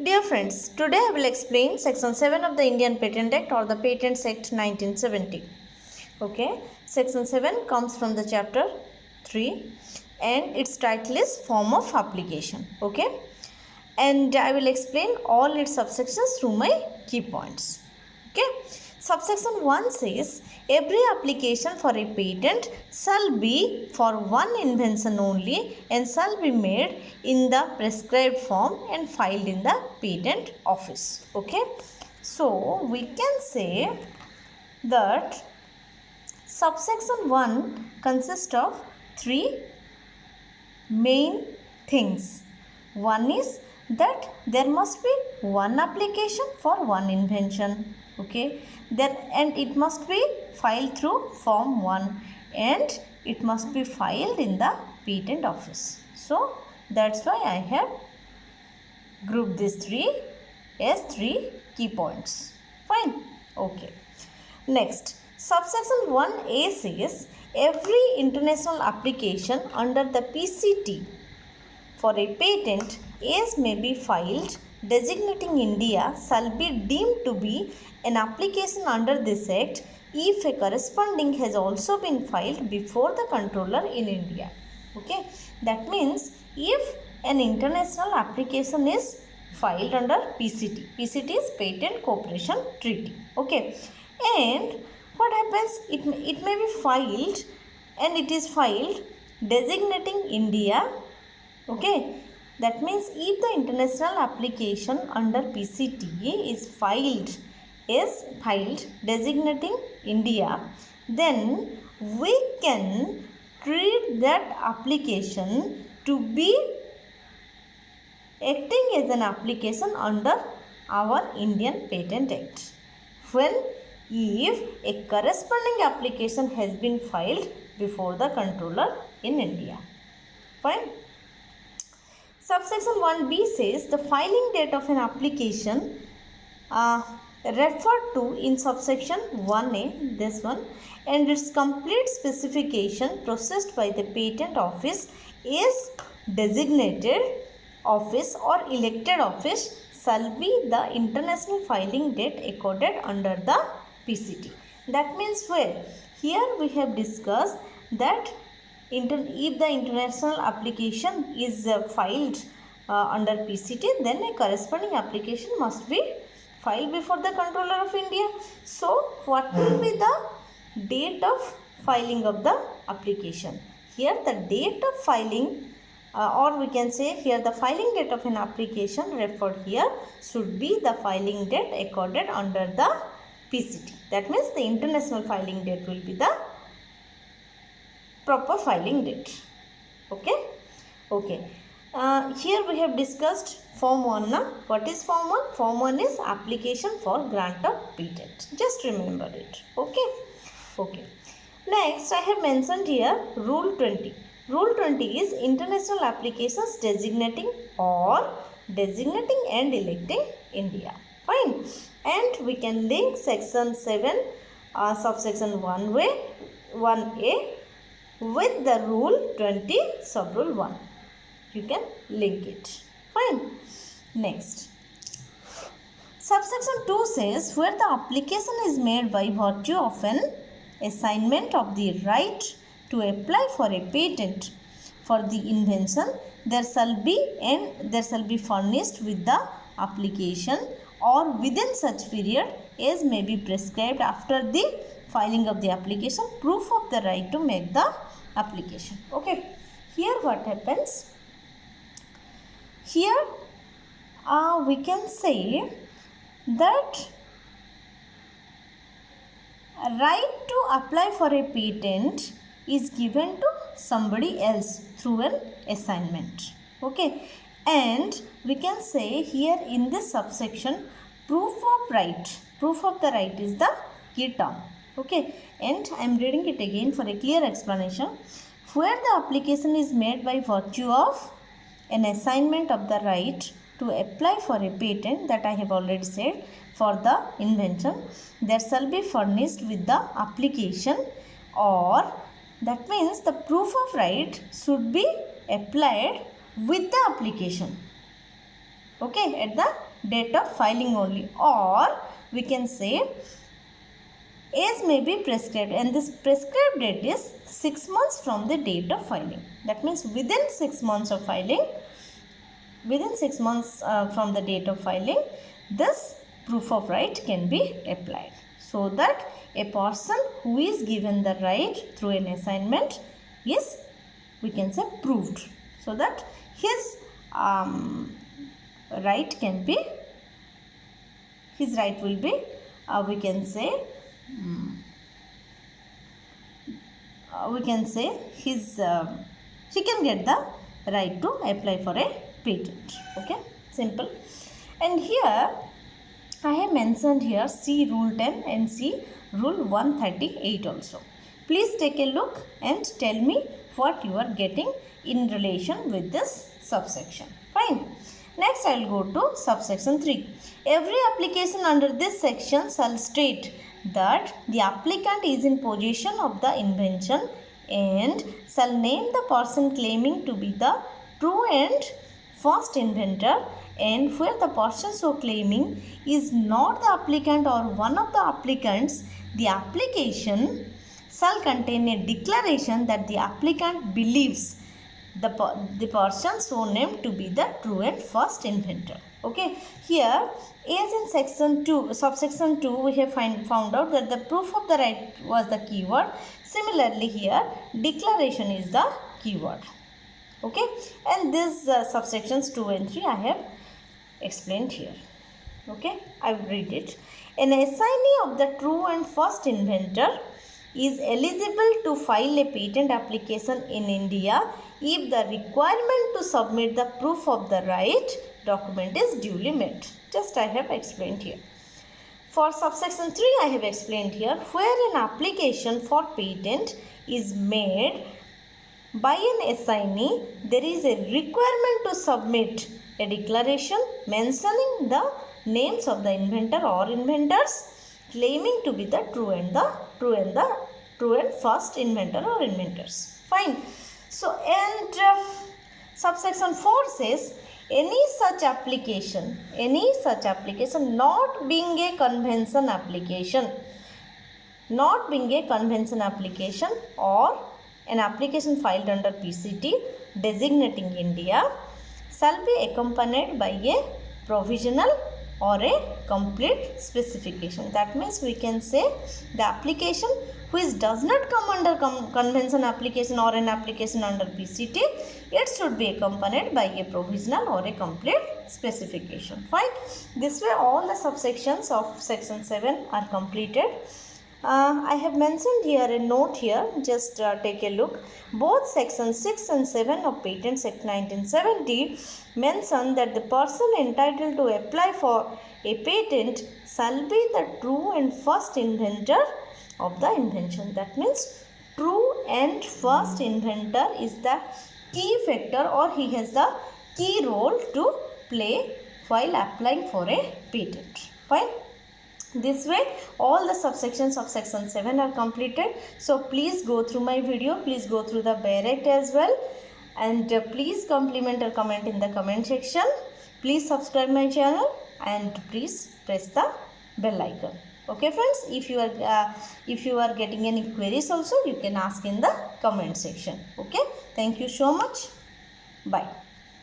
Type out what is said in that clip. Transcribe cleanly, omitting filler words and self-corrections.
Dear friends, today I will explain Section 7 of the Indian Patent Act or the Patents Act 1970. Okay, Section 7 comes from the chapter 3 and its title is Form of Application. Okay, and I will explain all its subsections through my key points. Okay, subsection 1 says every application for a patent shall be for one invention only and shall be made in the prescribed form and filed in the patent office. Okay, so we can say that subsection 1 consists of three main things. One is that there must be one application for one invention. Okay, and it must be filed through form 1 and it must be filed in the patent office. So that's why I have grouped these three as three key points. Fine. Okay. Next, subsection 1A says every international application under the PCT for a patent as may be filed designating India shall be deemed to be an application under this act if a corresponding has also been filed before the controller in India. Okay, that means if an international application is filed under PCT, PCT is Patent Cooperation Treaty. Okay, and what happens? It may be filed and it is filed designating India. Okay, that means if the international application under PCT is filed designating India, then we can treat that application to be acting as an application under our Indian Patent Act. If a corresponding application has been filed before the controller in India. Fine. Subsection 1B says the filing date of an application referred to in subsection 1A, this one, and its complete specification processed by the patent office is designated office or elected office shall be the international filing date accorded under the PCT. That means here we have discussed that if the international application is filed under PCT, then a corresponding application must be filed before the controller of India. So, what will be the date of filing of the application? Here the date of filing or we can say here the filing date of an application referred here should be the filing date accorded under the PCT. That means the international filing date will be the proper filing date. Okay. Here we have discussed form 1. Now, what is form 1? Form 1 is application for grant of patent. Just remember it. Okay. Next, I have mentioned here Rule 20. Rule 20 is international applications designating and electing India. Fine. And we can link section 7 subsection 1A with the rule 20 sub rule 1. You can link it. Fine. Next. Subsection 2 says where the application is made by virtue of an assignment of the right to apply for a patent for the invention, there shall be furnished with the application or within such period as may be prescribed after the filing of the application proof of the right to make the application. Okay, here what happens? Here we can say that right to apply for a patent is given to somebody else through an assignment. Okay, and we can say here in this subsection proof of the right is the key term. Okay, and I am reading it again for a clear explanation. Where the application is made by virtue of an assignment of the right to apply for a patent, that I have already said, for the invention, there shall be furnished with the application, or that means the proof of right should be applied with the application. Okay, at the date of filing only, or we can say age may be prescribed, and this prescribed date is 6 months from the date of filing. That means within 6 months of filing, within 6 months from the date of filing, this proof of right can be applied, so that a person who is given the right through an assignment is, we can say, proved, so that his right can be, his right will be, we can say his he can get the right to apply for a patent. Okay, simple. And here I have mentioned here C Rule 10 and C Rule 138 also. Please take a look and tell me what you are getting in relation with this subsection. Fine. Next I will go to subsection 3. Every application under this section shall state that the applicant is in possession of the invention and shall name the person claiming to be the true and first inventor, and where the person so claiming is not the applicant or one of the applicants, the application shall contain a declaration that the applicant believes the person so named to be the true and first inventor. Okay, here as in section 2, subsection 2, we have found out that the proof of the right was the keyword. Similarly here declaration is the keyword. Okay, and these subsections 2 and 3 I have explained here. Okay, I will read it. An assignee of the true and first inventor is eligible to file a patent application in India if the requirement to submit the proof of the right document is duly met. Just I have explained here. For subsection 3 I have explained here, where an application for patent is made by an assignee, there is a requirement to submit a declaration mentioning the names of the inventor or inventors claiming to be the true and first inventor or inventors. Fine. So, and subsection 4 says any such application not being a convention application, or an application filed under PCT designating India shall be accompanied by a provisional or a complete specification. That means we can say the application which does not come under convention application or an application under PCT, it should be accompanied by a provisional or a complete specification. Fine. This way all the subsections of section 7 are completed. I have mentioned here a note here, just take a look. Both section 6 and 7 of Patents Act 1970 mention that the person entitled to apply for a patent shall be the true and first inventor of the invention. That means true and first inventor is the key factor, or he has the key role to play while applying for a patent. Fine. This way all the subsections of section 7 are completed. So please go through my video, please go through the Bare Act as well, and please compliment or comment in the comment section. Please subscribe my channel and please press the bell icon. Okay friends, if you are getting any queries also, you can ask in the comment section. Okay, thank you so much. Bye.